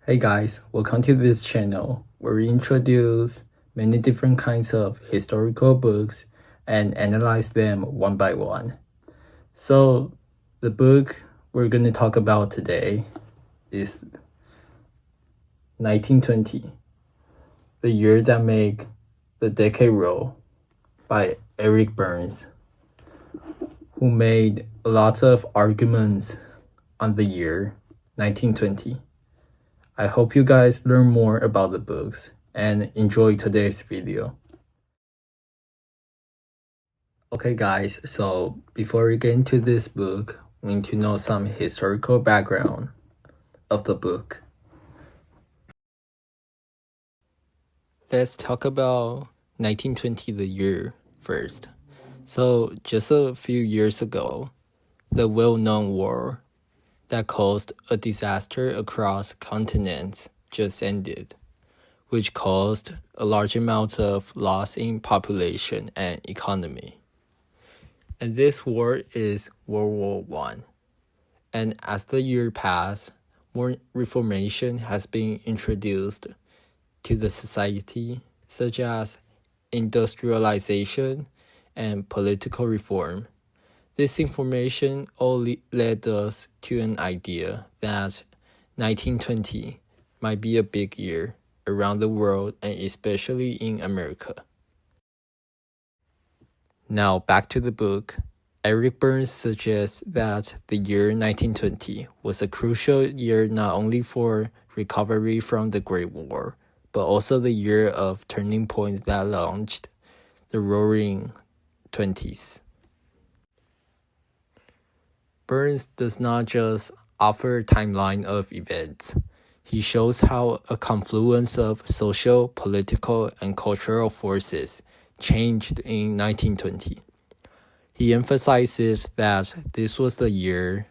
Hey guys, welcome to this channel where we introduce many different kinds of historical books and analyze them one by one. So the book we're going to talk about today is 1920, The Year That Made the Decade Roll by Eric Burns, who made a lot of arguments on the year 1920. I hope you guys learn more about the books and enjoy today's video. Okay guys, so before we get into this book, we need to know some historical background of the book. Let's talk about 1920 the year first. So just a few years ago, the well-known war that caused a disaster across continents just ended, which caused a large amount of loss in population and economy. And this war is World War I. And as the year passed, more reformation has been introduced to the society, such as industrialization and political reform. This information all led us to an idea that 1920 might be a big year around the world and especially in America. Now back to the book. Eric Burns suggests that the year 1920 was a crucial year not only for recovery from the Great War, but also the year of turning point that launched the Roaring Twenties. Burns does not just offer a timeline of events. He shows how a confluence of social, political, and cultural forces changed in 1920. He emphasizes that this was the year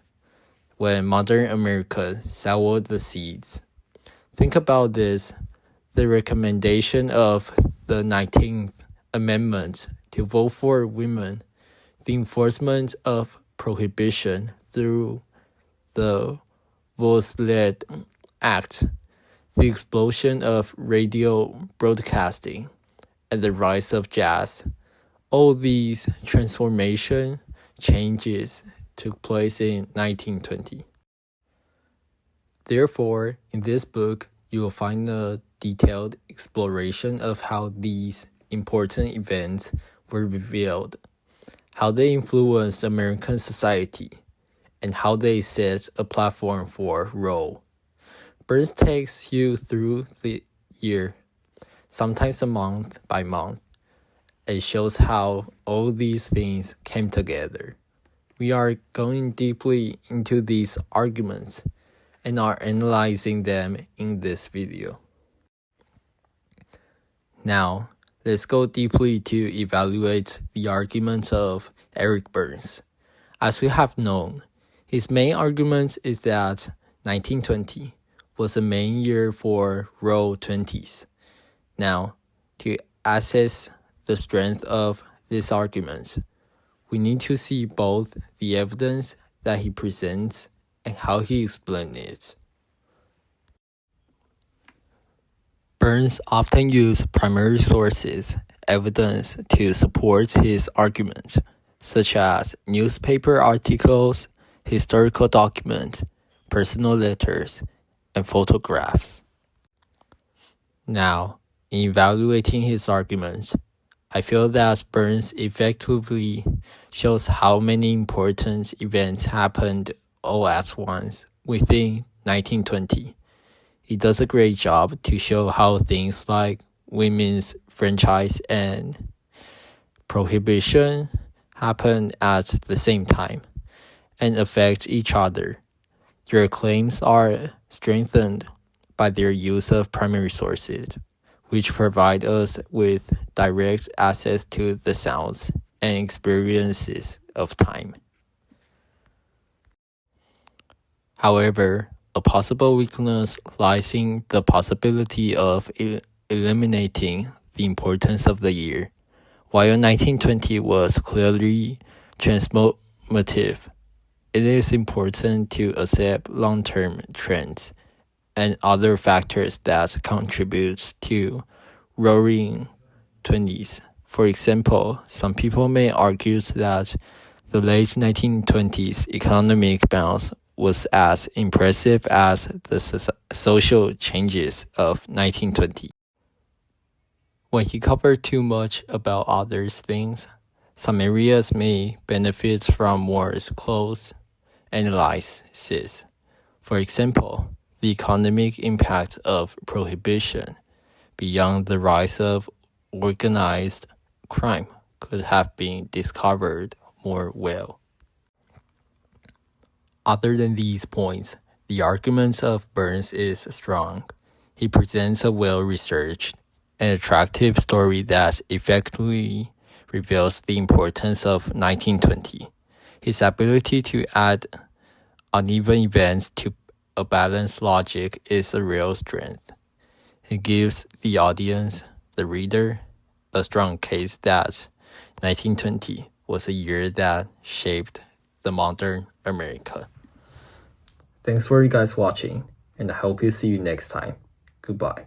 when modern America sowed the seeds. Think about this: the recommendation of the 19th Amendment to vote for women, the enforcement of prohibition through the Volstead Act, the explosion of radio broadcasting, and the rise of jazz. All these transformation changes took place in 1920. Therefore, in this book, you will find a detailed exploration of how these important events were revealed, how they influenced American society, and how they set a platform for role. Burns takes you through the year, sometimes a month by month. It shows how all these things came together. We are going deeply into these arguments and are analyzing them in this video. Now, let's go deeply to evaluate the arguments of Eric Burns. As we have known, his main argument is that 1920 was the main year for Roll Twenties. Now, to assess the strength of this argument, we need to see both the evidence that he presents and how he explains it. Burns often used primary sources, evidence to support his argument, such as newspaper articles, historical documents, personal letters, and photographs. Now, in evaluating his arguments, I feel that Burns effectively shows how many important events happened all at once within 1920. He does a great job to show how things like women's franchise and prohibition happen at the same time and affect each other. Their claims are strengthened by their use of primary sources, which provide us with direct access to the sounds and experiences of time. However, a possible weakness lies in the possibility of eliminating the importance of the year. While 1920 was clearly transformative, it is important to accept long-term trends and other factors that contribute to roaring 20s. For example, some people may argue that the late 1920s economic bounce was as impressive as the social changes of 1920. When he covered too much about other things, some areas may benefit from more close analysis. For example, the economic impact of prohibition beyond the rise of organized crime could have been discovered more well. Other than these points, the argument of Burns is strong. He presents a well-researched and attractive story that effectively reveals the importance of 1920. His ability to add uneven events to a balanced logic is a real strength. It gives the audience, the reader, a strong case that 1920 was a year that shaped the modern America. Thanks for you guys watching, and I hope you see you next time. Goodbye.